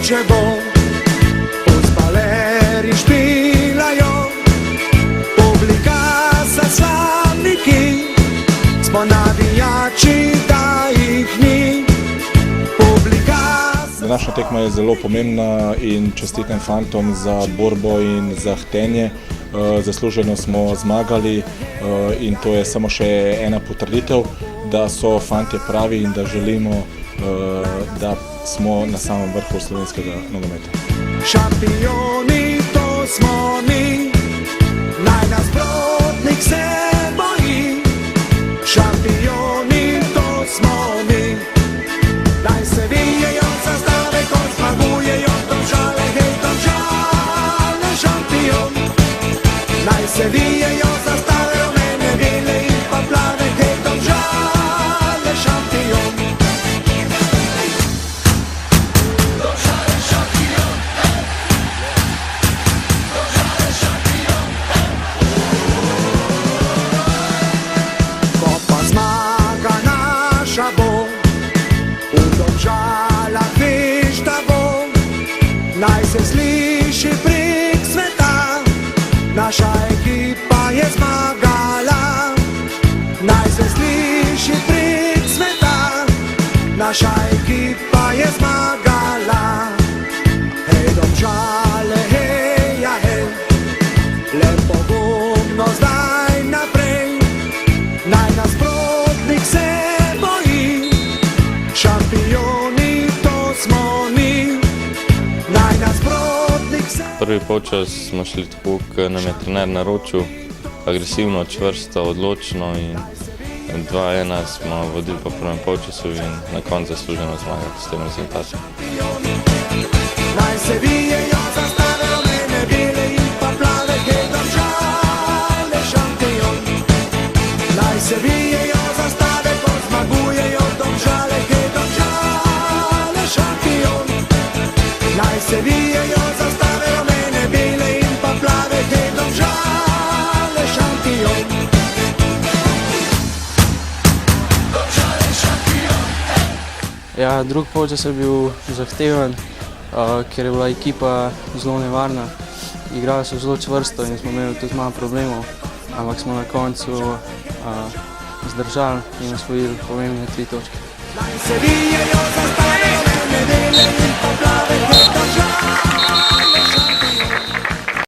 če bo. Fuzbaleri špilajo, publika sa slavniki, smo navijači, da jih ni. Današnja tekma je zelo pomembna in čestitam fantom za borbo in za htenje. Zasluženo smo zmagali in to je samo še ena potrditev, da so fantje pravi in da želimo, da smo na samem vrhu slovenskega nogometa. Šampioni, to smo mi, naj nasprotnik se boji. Šampioni, to smo mi, naj se vijejo zastave, ko zmagujejo Domžale, hej Domžale, šampion. Naj se vijejo zastave, rumene, bele in pa plave, hej Domžale, šampion. Domžale, šampion. Domžale, šampion. Ko pa zmaga naša bo, v Domžalah veš, da bo, naj se sliši prek sveta, naša ekipa je zmagala. Naj se sliši prek sveta, naša ekipa je zmagala. Hej Domžale, hej, ja hej, le pogumno zdaj naprej, naj nasprotnik se boji. Šampioni, to smo mi, naj nasprotnik se... Prvi polčas smo šli tako, kot nam je trener naročil, agresivno, čvrsto, odločno in 2:1 smo vodili po prvem polčasu in na koncu zasluženo zmagali s tem rezultatom. Naj se vijejo zastave, rumene, bele in pa plave, hej Domžale, šampion. Naj se vijejo zastave, ko zmagujejo Domžale, hej Domžale, šampion. Naj se vijejo zastave, rumene, bele in pa plave, hej Domžale, šampion. Domžale, šampion. Ja, drugi polčas je bil zahteven, ker je bila ekipa zelo nevarna. Igrali so zelo čvrsto in smo imeli tudi malo problemov, ampak smo na koncu zdržali in osvojili pomembne 3 točke. Naj se vijejo zastave, rumene, bele in pa plave, hej Domžale, šampion.